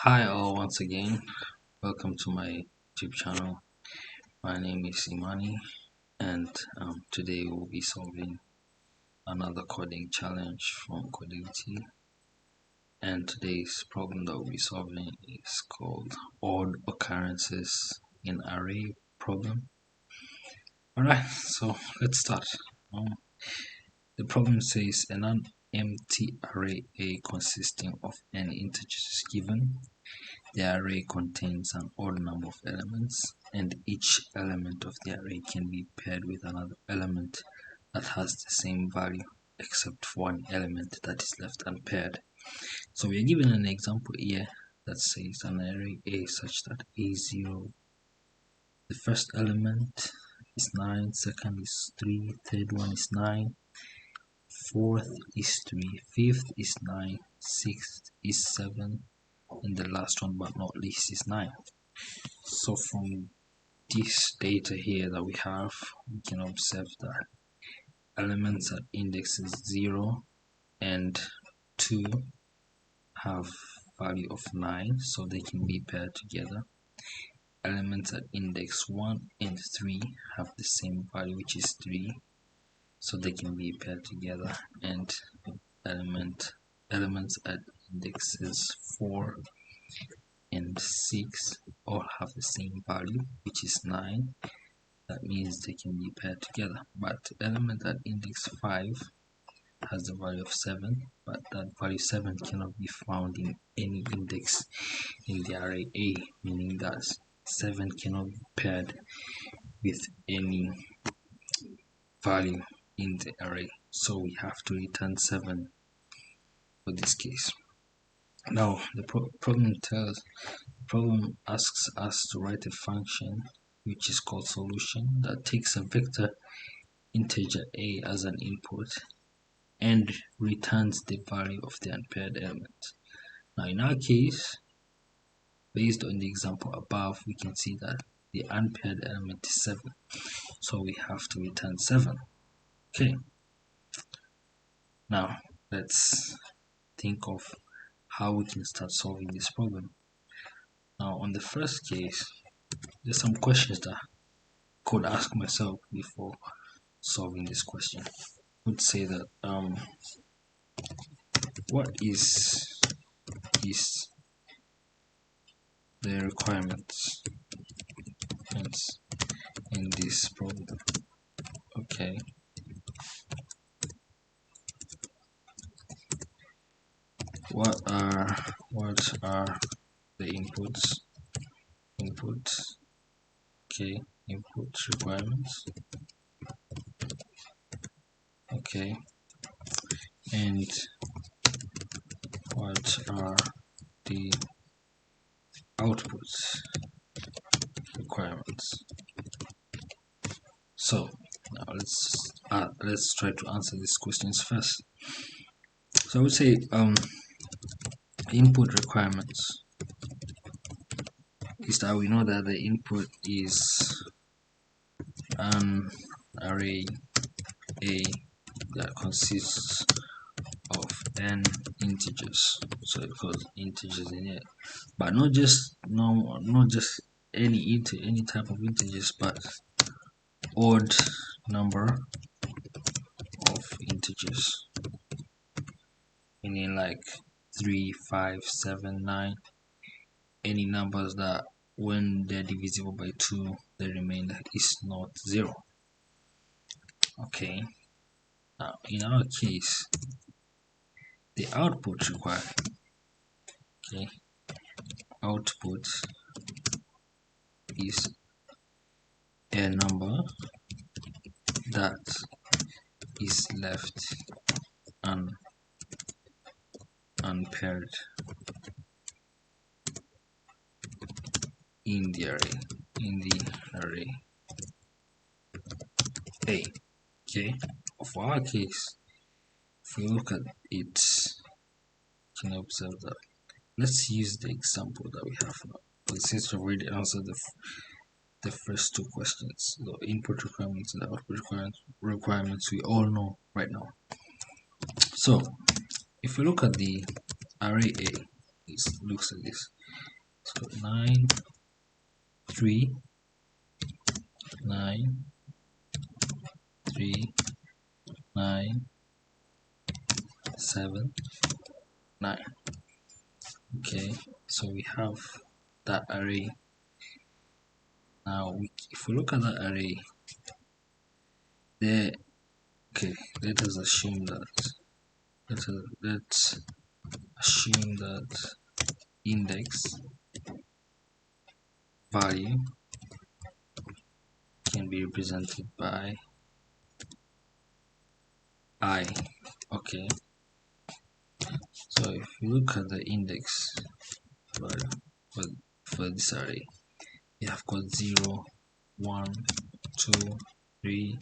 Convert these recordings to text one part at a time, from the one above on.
Hi all, once again, welcome to my YouTube channel. My name is Imani, and today we'll be solving another coding challenge from Codility. And today's problem that we'll be solving is called odd occurrences in array problem. Alright, so let's start. The problem says an empty array A consisting of n integers is given. The array contains an odd number of elements, and each element of the array can be paired with another element that has the same value, except for one element that is left unpaired. So we are given an example here that says an array A such that A0, the first element is 9, second is 3, third one is 9, fourth is 3, fifth is 9, sixth is 7, and the last one but not least is 9. So from this data here that we have, we can observe that elements at indexes 0 and 2 have value of 9, so they can be paired together. Elements at index 1 and 3 have the same value, which is 3, so they can be paired together. And elements at indexes 4 and 6 all have the same value, which is 9. That means they can be paired together. But element at index 5 has the value of 7, but that value 7 cannot be found in any index in the array A, meaning that 7 cannot be paired with any value in the array. So we have to return 7 for this case. Now the problem asks us to write a function which is called solution that takes a vector integer a as an input and returns the value of the unpaired element. Now in our case, based on the example above, we can see that the unpaired element is 7, so we have to return 7. Okay, now let's think of how we can start solving this problem. Now on the first case, there's some questions that I could ask myself before solving this question. I would say that what is the requirements in this problem? Okay, what are the inputs? Okay, input requirements. Okay, and what are the outputs requirements? So now let's try to answer these questions first. So I would say input requirements is that we know that the input is an array A that consists of n integers, so it calls integers in it, but not just any type of integers, but odd number of integers, meaning like 3, 5, 7, 9, any numbers that when they're divisible by 2 the remainder is not 0. Okay, now in our case, the output required, okay, output is a number that is left unpaired in the array A. Okay, for our case, if we look at it, you can observe that. Let's use the example that we have now. But since we've already answered the first two questions, the input requirements and the output requirements, we all know right now. So if we look at the array A, it looks like this. So 9 3 9 3 9 7 9. Okay, so we have that array. Now if we look at that array there, okay, let us assume that let's assume that index value can be represented by I. Okay, so if you look at the index value for this array, you have got 0 1 2 3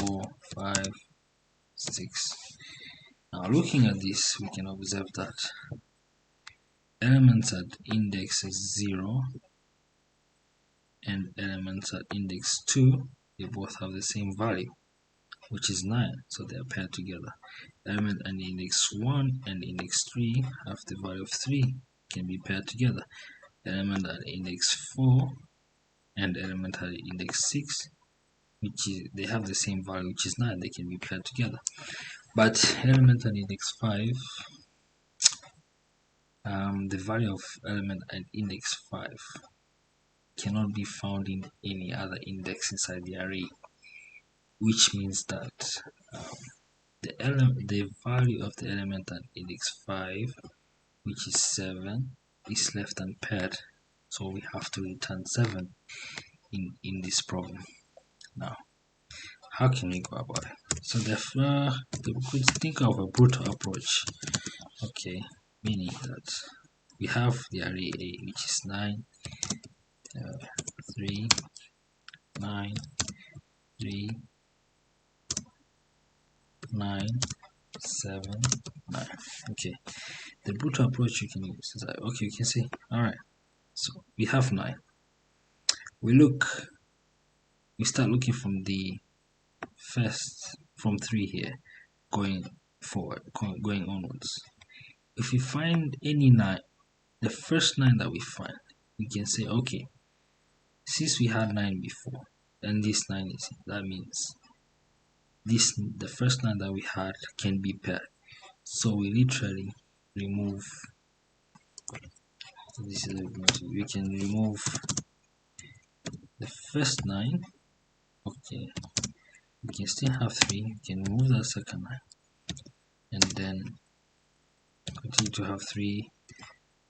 4 5 6. Now looking at this, we can observe that elements at index 0 and elements at index 2, they both have the same value, which is 9, so they are paired together. Element at index 1 and index 3 have the value of 3, can be paired together. Element at index 4 and element at index 6, which is, they have the same value, which is 9, they can be paired together. But element at index 5, the value of element at index 5 cannot be found in any other index inside the array, which means that the value of the element at index 5, which is 7, is left unpaired, so we have to return 7 in this problem. Now how can we go about it? So therefore we could think of a brutal approach, okay, meaning that we have the array A, which is 9 3 9 3 9 7 9. Okay, the brutal approach you can use is like, okay, you can say, all right, so we have 9. We start looking from the first, from 3 here, going forward, going onwards. If we find any 9, the first 9 that we find, we can say, okay, since we had 9 before and this 9 is, that means the first 9 that we had can be paired. So we literally remove this. We can remove the first 9. Okay, we can still have 3. We can remove the second 9 and then continue to have 3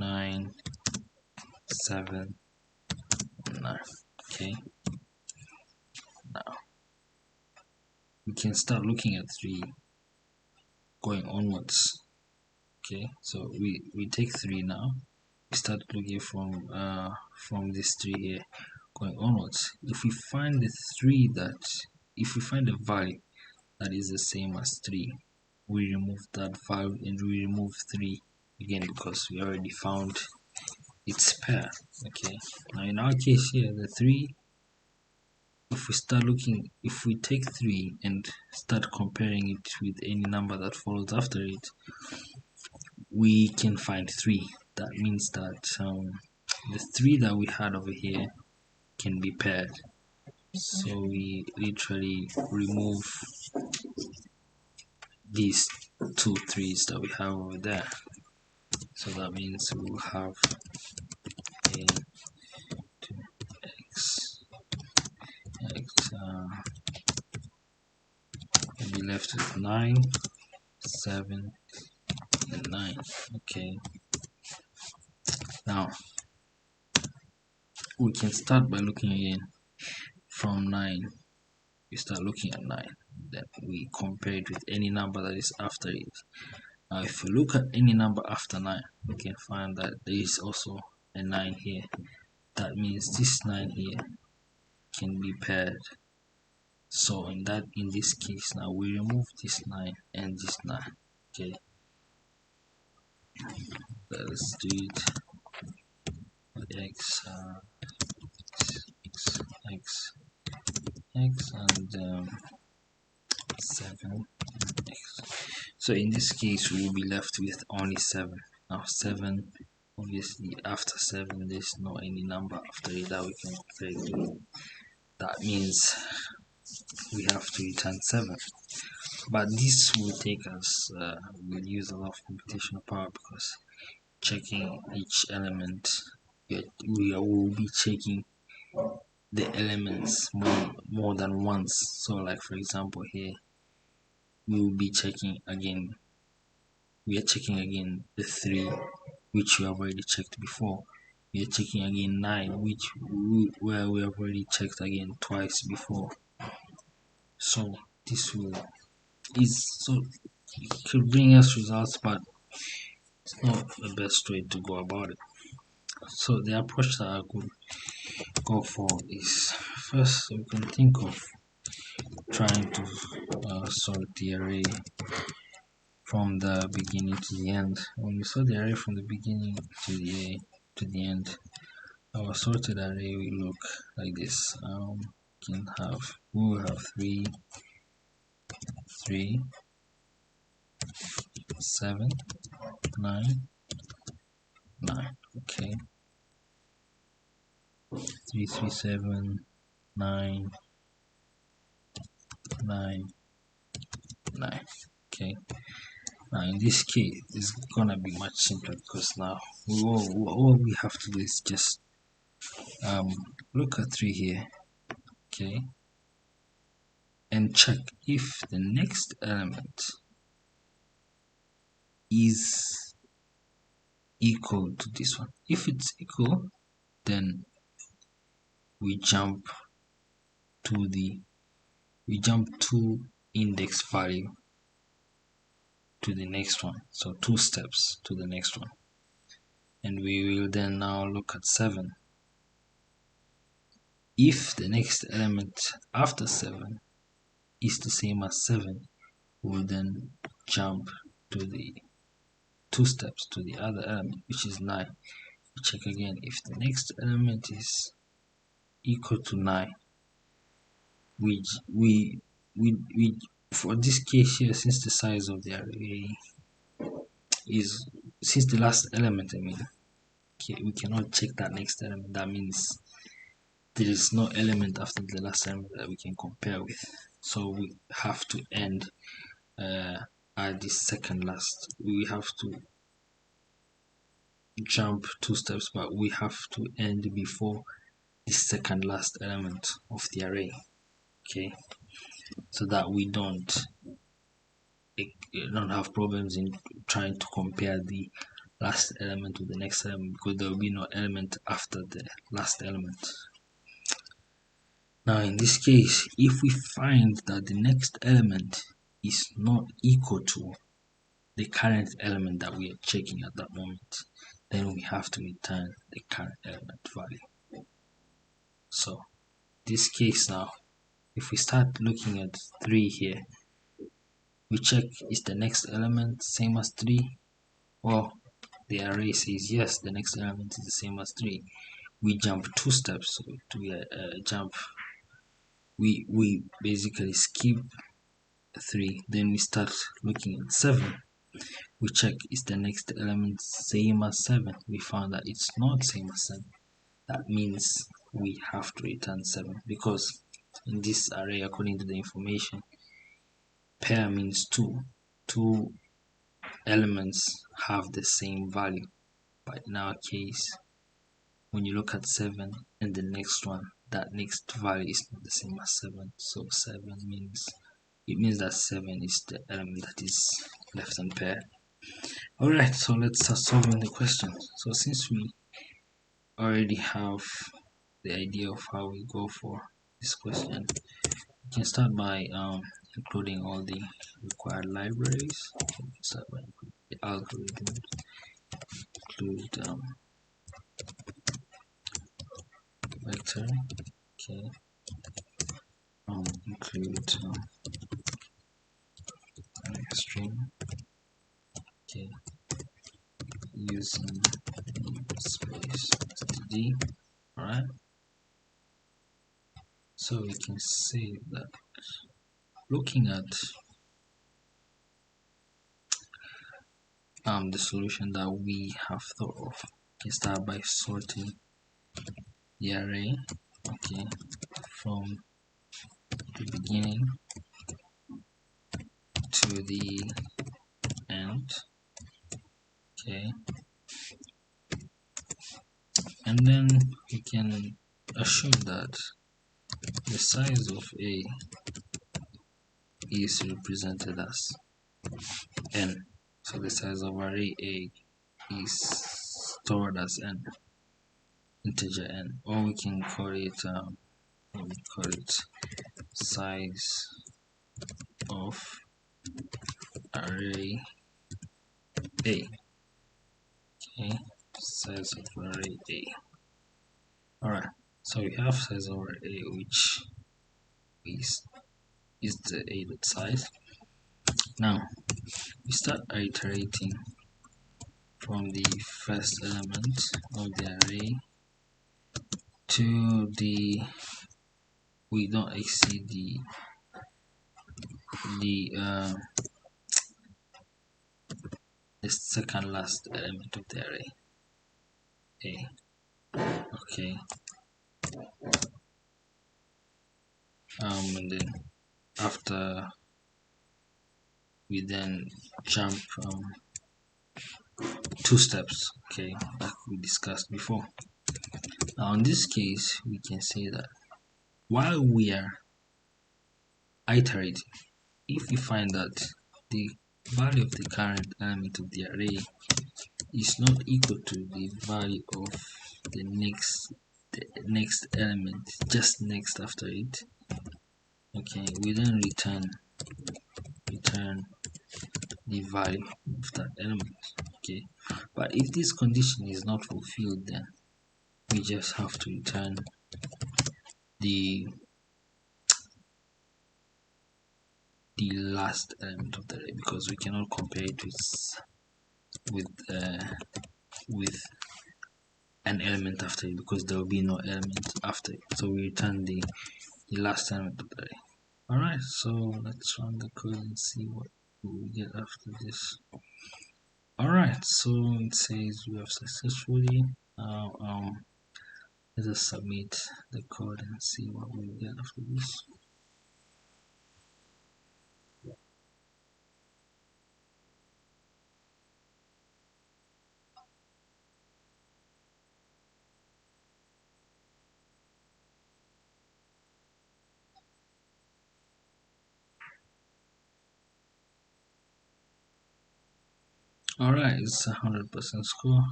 9 7 9. Okay, now we can start looking at 3 going onwards. Okay, so we take 3 now. We start looking from this 3 here going onwards. If we find if we find a value that is the same as 3, we remove that value and we remove 3 again, because we already found its pair. Okay, now in our case here, the 3, if we take 3 and start comparing it with any number that follows after it, we can find 3. That means that the 3 that we had over here can be paired. So we literally remove these 2 3s that we have over there. So that means we will have a 2x we'll be left with 9 7 and 9. Okay, now we can start by looking again from 9. We start looking at 9, then we compare it with any number that is after it. Now if we look at any number after 9, we can find that there is also a 9 here. That means this 9 here can be paired. So in this case, now we remove this 9 and this 9. Okay, let's do it. X and 7x. So in this case, we will be left with only 7. Now 7, obviously after 7 there's no any number after it that we can take. That means we have to return 7. But this will take us, will use a lot of computational power because checking each element, we will be checking the elements more than once. So like for example here, we will be checking again, we are checking again the 3 which we have already checked before. We are checking again 9 which where we have already checked again twice before. So this will it could bring us results, but it's not the best way to go about it. So the approach that I could go for is, first we can think of trying to sort the array from the beginning to the end. When we sort the array from the beginning to the end, our sorted array will look like this. We will have 3, 3, 7, 9, 9. Okay, 3, 3, 7, 9, 9, 9. Okay. Now in this case, it's gonna be much simpler because now all we have to do is just look at 3 here, okay, and check if the next element is equal to this one. If it's equal, then we jump to index value to the next one, so 2 steps to the next one, and we will then now look at 7. If the next element after 7 is the same as 7, we'll then jump to the 2 steps to the other element, which is 9. We check again if the next element is equal to 9. We for this case here, since the size of the array is, since the last element, I mean, okay, we cannot check that next element. That means there is no element after the last element that we can compare with. So we have to end at the second last. We have to jump 2 steps, but we have to end before the second last element of the array. Okay, so that we don't have problems in trying to compare the last element with the next element, because there will be no element after the last element. Now in this case, if we find that the next element is not equal to the current element that we are checking at that moment, then we have to return the current element value. So this case now, if we start looking at 3 here, we check is the next element same as 3. Well, the array says yes, the next element is the same as 3. We jump 2 steps to jump. We basically skip 3, then we start looking at 7. We check is the next element same as 7. We found that it's not same as 7. That means we have to return 7, because in this array, according to the information, pair means 2. 2 elements have the same value, but in our case, when you look at 7 and the next one, that next value is not the same as 7. So 7 means, it means that 7 is the element that is left unpaired. Alright, so let's start solving the question. So since we already have the idea of how we go for this question, we can start by including all the required libraries. So we can start by including the algorithm, include vector, okay, include string, okay, using space std. Alright, so we can see that looking at the solution that we have thought of. We start by sorting the array, okay, from the beginning to the end, okay, and then we can assume that the size of A is represented as n. So the size of array A is stored as n, integer n, or we can call it size of array A. Okay, size of array A. Alright, so we have size of array A, which is the A dot size. Now we start iterating from the first element of the array to the, we don't exceed the second last element of the array A. Okay, and then after we then jump 2 steps, okay, like we discussed before. Now in this case we can say that while we are iterating, if we find that the value of the current element of the array is not equal to the value of the next element just next after it, okay, we then return the value of that element, okay. But if this condition is not fulfilled, then we just have to return the last element of the array, because we cannot compare it with an element after it, because there will be no element after it. So we return the last element of the array. Alright, so let's run the code and see what we get after this. Alright, so it says we have successfully let us submit the code and see what we get after this. Alright, it's 100% score.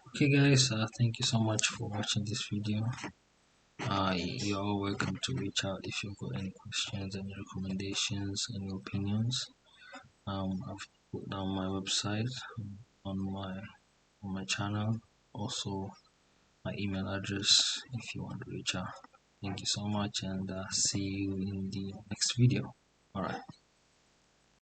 Okay guys, thank you so much for watching this video. You're all welcome to reach out if you've got any questions, any recommendations, any opinions. I've put down my website on my channel, also my email address if you want to reach out. Thank you so much, and see you in the next video. Alright.